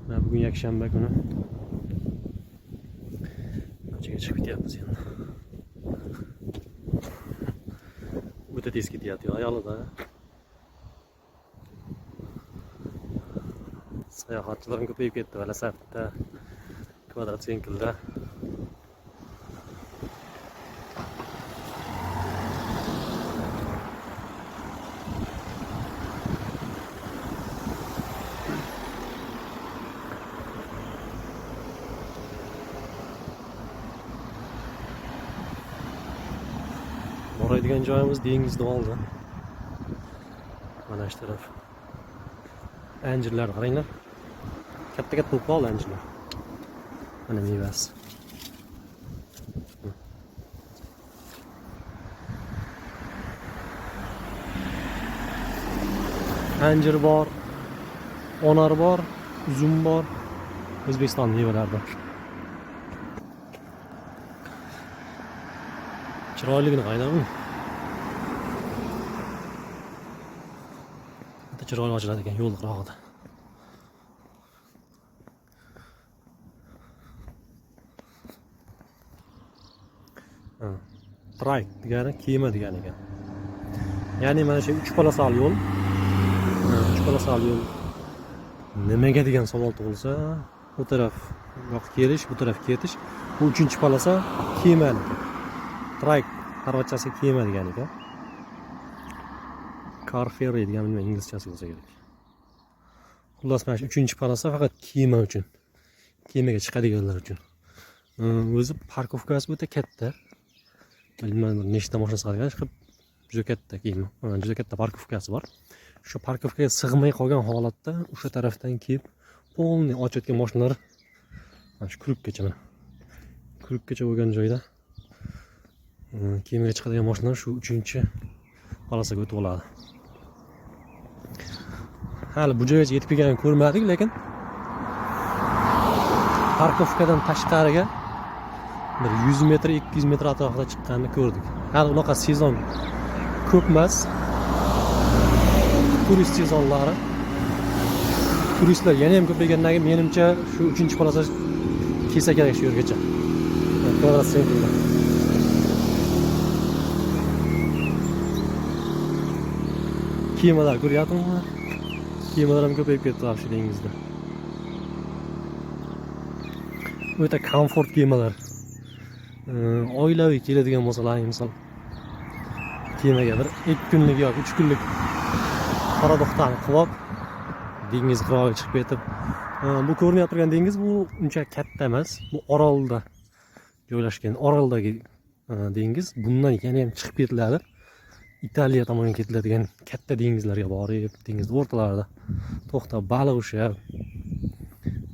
Bugun yakshanba kuni ko'chaga chiqib ketyapmiz endi. O'ta tez ketyapti ayolida. Sayohatchilar ko'payib ketdi, Velosavatda, kvadrotsenklda. Boradigan joyimiz dengizni oldi. Mana shu taraf. Anjirlar qaranglar. Katta-katta bo'lib qoldi anjirlar. Mana mevasi. Anjir bor, onar bor, uzum bor. O'zbekiston mevalaridan. Chiroyligini qaynami? Bitta chiroyli ochiladi ekan yo'l qirog'ida. Trike degani kema degani ekan. Ya'ni mana shu 3 polosali yo'l. 3 polosali yo'l nimaga degan savol tug'ilsa, bu taraf yo'q kelish, bu taraf ketish. Bu 3-polosa kema. Trike xorvatchasi kema degani ekan. Car ferry degan inglizchasi bo'lsa kerak. Xullas mana shu 3-polosa faqat kema uchun. Kemaga chiqadiganlar uchun. O'zi parkovkasi o'ta katta. Bilmadim nechta mashina sig'adigan, chiqib juda katta kema. Juda katta parkovkasi bor. Shu parkovkaga sig'may qolgan holatda o'sha tarafdan kelib, polni ochayotgan mashinalar mana shu kurukkacha bo'lgan joyda kemaga chiqadigan mashinalar shu 3-polosaga o'tib oladi. Hali bu joygacha yetib kelganini ko'rmadik, lekin parkovkadan tashqariga bir 100 metr, 200 metr atrofida chiqqanini ko'rdik. Hali unaqa sezon ko'p emas. Turist sezonlari. Turistlar yana ham ko'paygandan keyin menimcha shu 3-polosa kelsa kerak shu yergacha. Kvadrotsenklda. Kemalar ko'ryapsizmi? Kemalar ham ko'payib ketdi shu dengizda. O'ta komfort kemalar. Oilaviy keladigan bo'lsalar, misol kemaga bir 2 kunlik yoki 3 kunlik qaradoqtani qilib dengiz qirog'iga chiqib ketib, bu ko'rinib turgan dengiz bu uncha katta emas. Bu orolda joylashgan, oroldagi dengiz. Bundan yana ham chiqib ketiladi. Italiya tomonga ketiladigan katta dengizlarga borib, dengiz o'rtalarida to'xtab baliq ushlab,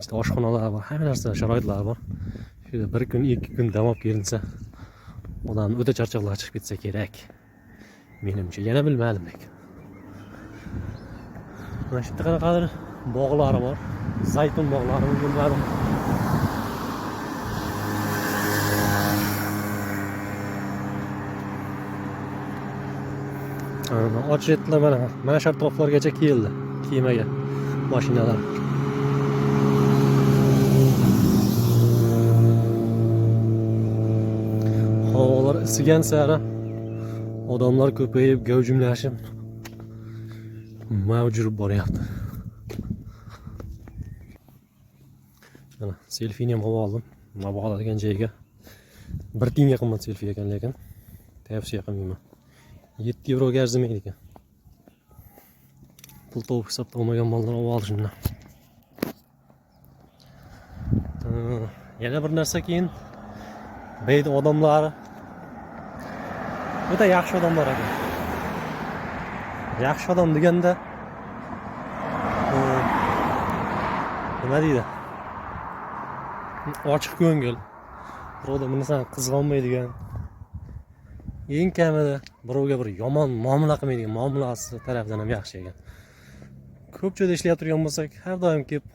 işte oshxonalar bor, hamma narsa sharoitlar bor. Shunda 1 kun, 2 kun dam olib kelinsa, odam o'ta charchoqlar chiqib ketsa kerak. Menimcha yana bilmadim lekin. Mana shu yerda qanaqa bog'lari bor. Zaytun bog'lari bilmadim. Ochretlar mana shu atroflargacha keldi kemaga mashinalar. Havolar isigan sari odamlar ko'payib, gavjumlashib mavjud boryapti. Mana selfini ham oldim. Mabodo degan joyga 1 tiyinga qimmat selfi ekan, lekin tavsiya qilmayman. 7 euroga arzimaydi ekan. Pul topib hisobda olmagan mollar olib olishimdan. Yana bir narsa keyin beydi odamlari o'ta yaxshi odamlar ekan. Yaxshi odam deganda nima deydi? Ochiq ko'ngil. Birovda buni san qizg'onmaydigan. Eng kamida birovga bir yomon muomala qilmaydigan, muomalasi tarafdan ham yaxshi ekan. Ko'p joyda ishlayib turgan bo'lsak, har doim kelib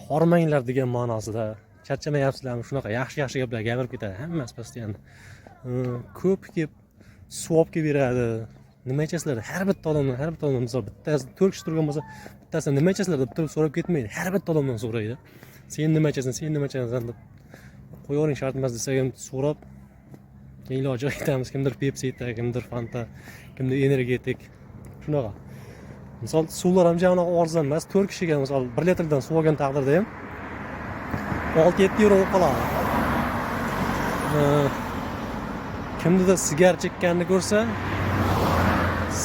hormanglar degan ma'nosida, charchamayapsizlarmi, shunaqa yaxshi gaplar gapirib ketadi. Hammasi postoyanno. Ko'p kelib suv olib kelib beradi. Nima ichasizlar? Har bitta odamdan misol bittasi 4 kishi turgan bo'lsa, bittasini nima ichasizlar deb turib so'rab ketmaydi. Har bitta odamdan so'raydi. Sen nima ichasan deb. Qo'yavering shart emas desak ham so'rab keyin iloji aytamiz. Kimdir Pepsi aytadi, kimdir Fanta, kimdir energetik. Shunaqa. Misol suvlar ham javob arzon emas. 4 kishiga misol 1 litrdan suv olgan taqdirda ham 6-7 euro qoladi. Kimdir sigaret chekkanini ko'rsa,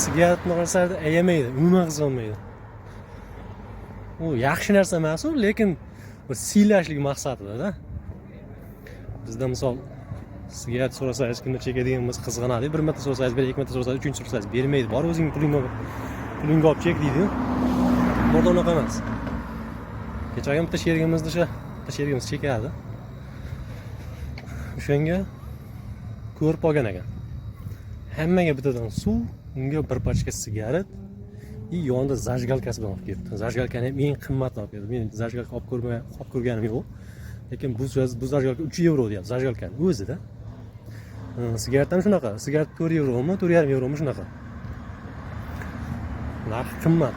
sigaretni qarasada ayamaydi, umuman qizg'anmaydi. U yaxshi narsa emas, lekin bir siylashlik maqsadida-da. Bizda misol sigaret so'rasangiz, kimdir chekadiganimiz qizg'anadi. Bir marta so'rasangiz, bir ikki marta so'rasangiz, uchinchi so'rasangiz bermaydi. Bor o'zing pulingni olib chek deydi. Burada unaqa emas. Kechagi bitta sherigimiz chekardi. O'shanga ko'rib olgan ekan. Hammaga bittadan suv, unga bir pachka sigaret, yonida zajgalkasi bilan olib kelibdi. Zajgalkani ham eng qimmatini olib keldi. Men zajgalka olib ko'rganim yo'q. Lekin bu zajgalka 3 euro deyapti, zajgalkani o'zida. Sigaret ham shunaqa. Sigaret 4 euromi, 4,5 euromi shunaqa. Narx qimmat.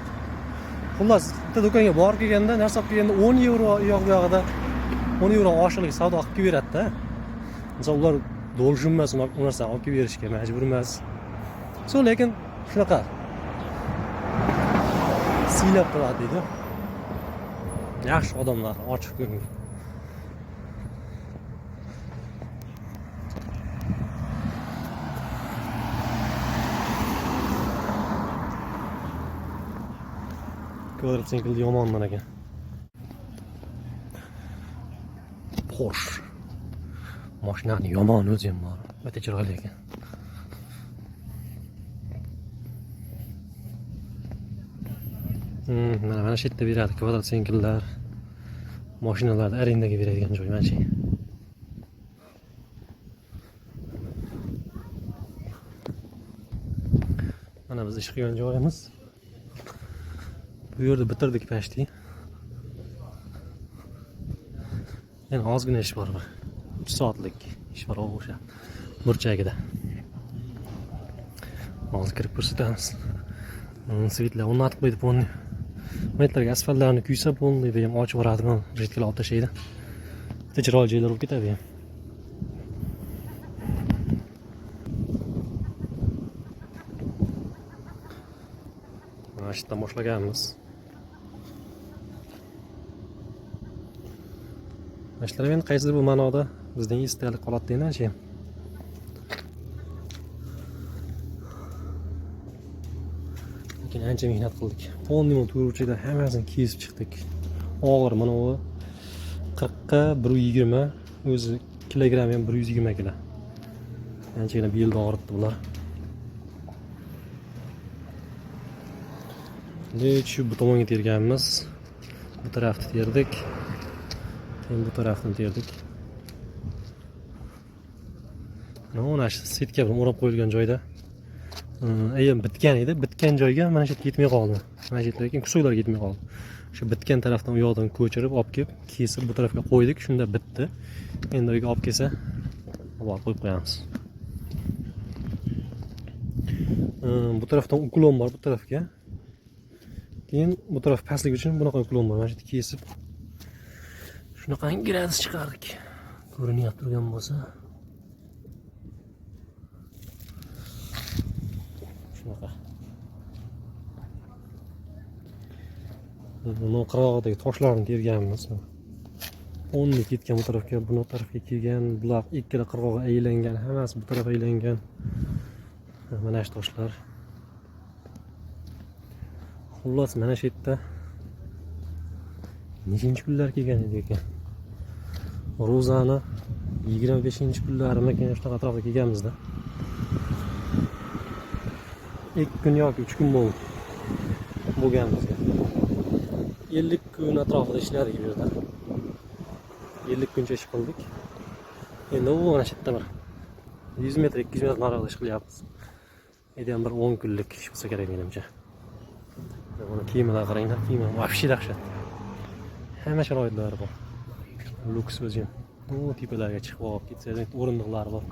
Xullas, bitta do'konga borib kelganda, narsa olib kelganda 10 euro yo'q bu yoqda 10 euro oshlik savdo qilib beradi-da. Misol ular должен emas, u narsani olib berishga majbur emas. Lekin shunaqa siylab turadi deydi. Yaxshi odamlar, ochiq ko'ngil. Kvadratsenkel yomonman ekan. Porsche. Mashinani yomon o'zi ham bor. O'ta chiroyli ekan. Mana shu yerda beradi kvadratsenkellar. Mashinalarni arendaga beradigan joy mana shu. Mana biz ish qilgan joyimiz. Bu yerda bitirdik pashti. Yana ozgina ish bor. 3 soatlik ish bor o'sha burchagida. Hozir kirib ko'rsatamiz. Svetlar o'rnatib qo'ydi bo'ldi. Metrga asfaltlarni kuysa bo'ldi ham ochib yuboradigan ritkalar olib tashlaydi. Bitta chiroyli joylar bo'lib ketadi ham. Mana shu yerdan boshlaganmiz. Mashlar men qaysidir bu ma'noda bizning esdalik qoladi deyman-chi. Lekin ancha mehnat qildik. Polniy turuvchilar hammasini kesib chiqdik. Og'ir mana bu 40 ga 120, o'zi kilogramm ham 120 kg. Anchagina belda og'ritdi bular. Shu bu tomonga terganmiz. Bu tarafni terdik. Keyin bu tarafni terdik. Mana shu setka bilan o'rab qo'yilgan joyda ayam bitgan edi. Bitgan joyga mana shu yetmay qoldi. Mana shu lekin kusoylar yetmay qoldi. Shu bitgan tarafdan u yoqdan ko'chirib olib kelib, kesib bu tarafga qo'ydik. Shunda bitdi. Endi uyga olib kelsa, olib qo'yib qo'yamiz. Bu tarafdan uklon bor bu tarafga. Keyin bu taraf pastlik uchun bunaqa uklon bor. Mana shu kesib shunaqa gradus chiqardik. Ko'rinib turgan bo'lsa. Shunaqa. Buni qirg'oqdagi toshlarni terganmiz. 10 lik ketgan bu tarafga, bu tarafga kelgan, bular ikkala qirg'og'i aylangan, hammasi bu tarafga aylangan. Mana shu toshlar. Xullas mana shu yerda nechinchi kunlar kelgan edi ekan. Ro'zani 25-kunlarimi keyin shunaqa atrofga kelganmizda. 2 kun yoki 3 kun bo'lganmiz. 50 kun atrofida ishladik bu yerda. 50 kuncha ish qildik. Endi u mana shu yerda bir 100 metr, 200 metr nariroqda ish qilyapmiz. Endi ham bir 10 kunlik ish bo'lsa kerak menimcha. Buni kiyimlar qaranglar, kiyimlar вообще dahshat. Hamma sharoitlari bor. Luks o'zi. Bu tepalarga chiqib olib ketsa, o'rindiqlar bor.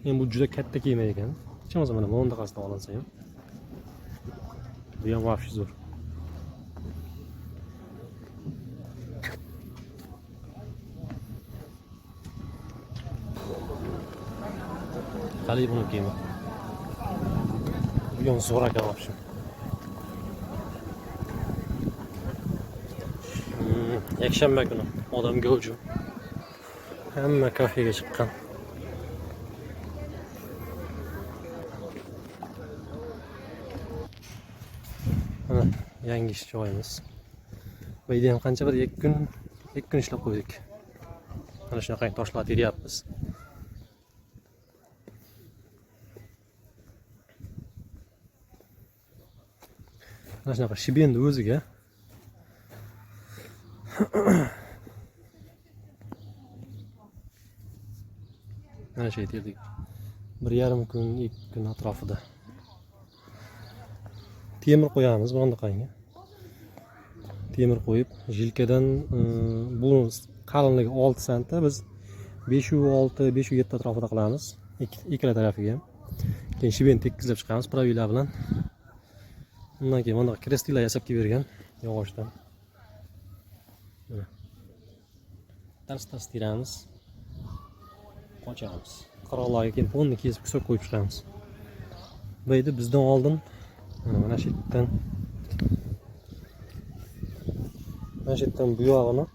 Endi bu juda katta kema ekan. Hech bo'lmasa mana bunday qasda olinsa ham. Bu ham вообще zo'r. Qalay buni kiyimi. Bu ham zo'r ekan вообще. Yakshanba kuni odam gavjum. Hamma kafega chiqqan. Mana yangi ish joyimiz. Bu yerda ham qancha bir 2 kun ishlab qo'ydik. Mana shunaqa toshlar teryapmiz. Mana shunaqa shibendi o'ziga. Mana shu yerdik. 1,5 kun, 2 kun atrofida. Temir qo'yamiz bunaqangi. Temir qo'yib, jilkadan bu qalinligi 6 sm, biz 5,6, 5,7 atrofida qilamiz. Ikkala tarafiga ham. Keyin shiben tekkizlab chiqamiz pravilar bilan. Undan keyin mana krestlar yasab bergan yog'ochdan. Mana. Tars tiramiz. Qochamiz. Qirollarga keyin ponni kesib kesib qo'yib chiqamiz. Bu yerda bizdan oldin mana shu yerdan bu yog'ini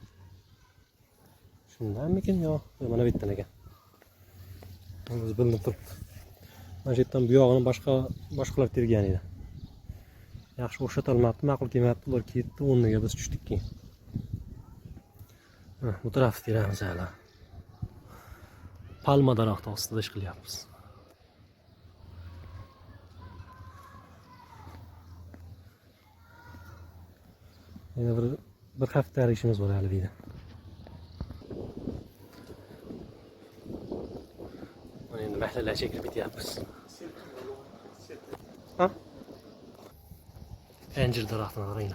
shundanmikin yo mana bu yerdan ekan. Biz bilinib turibdi. Mana shu yerdan bu yog'ini boshqalar tergan edi. Yaxshi o'xshatolmabdi, ma'qul kelmabdi, ular ketdi, o'rniga biz tushdik keyin. Bu tarafni teramiz hali. Palma daraxti ostida ish qilyapmiz. Yana bir haftalik ishimiz bor hali deydi. Mana endi mahlalar chekib bityapmiz. Ha? Anjir daraxtini qarang.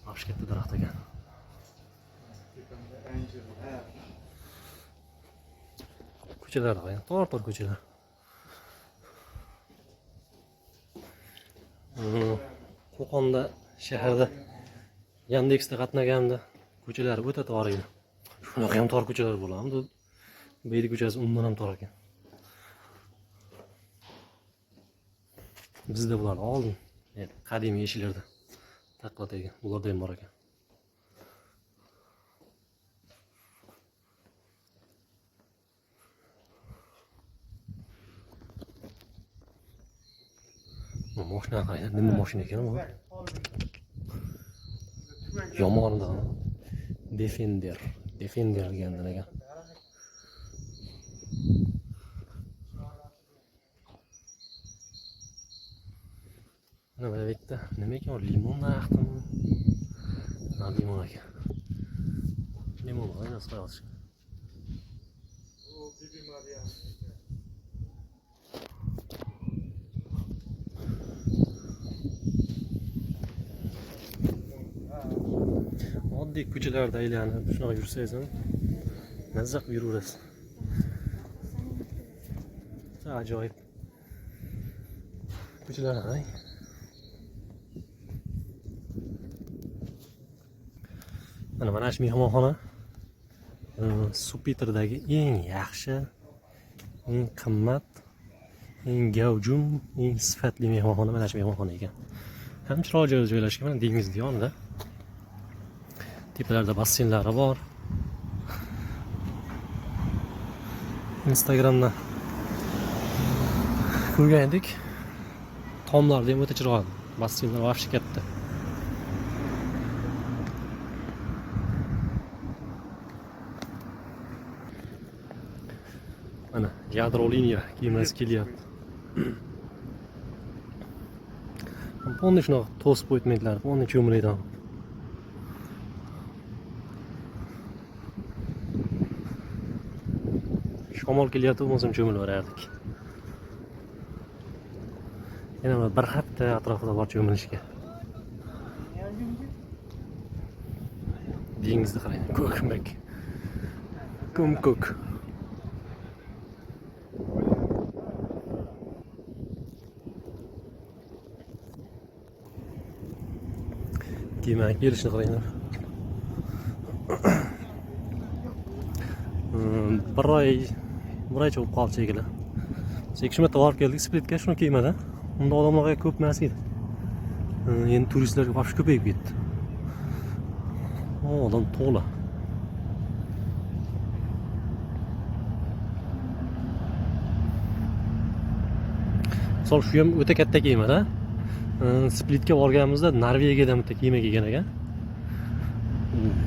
Yosh katta daraxt ekan. Ko'chalar qarang, tor ko'chalar. Qo'qonda shaharda Yandexda qatnaganimda ko'chalar o'ta tor edi. Shunaqa ham tor ko'chalar bo'ladimi? Bu yerning ko'chasi umuman ham tor ekan. Bizda bular oldin qadimiy eshiklarda taqlat ekan. Bularda ham bor ekan. Bu mashina qarang, nima mashina ekan bu? Yomonda Defender degandan ekan. Mana bu yerda nima ekan? Limon daraxtimi? Limon ekan. Limon aynan so'rash. Oddiy ko'chalarda aylanib shunaqa yursangiz ham mazza qilib yuraverasiz. Ajoyib ko'chalar qarang. Mana shu mehmonxona Supiterdagi eng yaxshi, eng qimmat, eng gavjum, eng sifatli mehmonxona mana shu mehmonxona ekan. Ham chiroyli joyda joylashgan, mana dengizning yonida. Tepalarda basseynlari bor. Instagramda ko'rgan edik. Tomlarda ham o'ta chiroyli. Basseynlar vahshiy katta. Mana yadro liniya kemasi kelyapti. Ponni shunaqa to'sib qo'ymaydilar, ponni cho'miladi. Shamol kelyapti, bo'lmasam cho'milib borardik. Yana bir hafta atrofida bor cho'milishga. Dengizni qarang, ko'kmak. Ko'k. kiyimga kelishini qaranglar. Bir oycha bo'lib qoldi shekilli. 2 marta borib keldik splitga, shuni kiymadi. Unda odamlarga ko'p emas edi. Endi turistlarga vaqt ko'payib ketdi. Odam to'la. Misol shu ham o'ta katta kiyimada. Splitga borganimizda Norvegiyadan bitta kiyim kelgan ekan.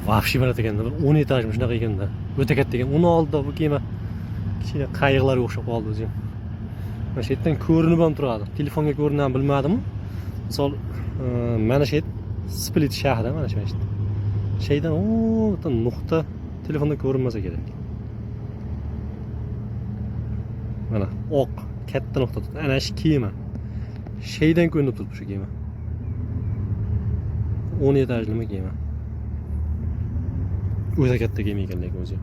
Vahshiy bo'lar ekanda, 10 etajmi shunaqa ekanda. O'ta katta ekan. Uni oldida bu kiyim kichkina qayiqlarga o'xshab qoldi o'zim. Mana shu yerdan ko'rinib ham turadi. Telefonga ko'ringan bilmadim. Misol mana shu Split shahri mana shu yerda. Shaydan o'ta nuqta telefonda ko'rinmasa kerak. Mana oq katta nuqta turibdi. Ana shu kiyim. Shaydan ko'rinib turibdi shu kiyim. 10 etajli kiyim. O'ta katta kiyim ekan lekin o'zi.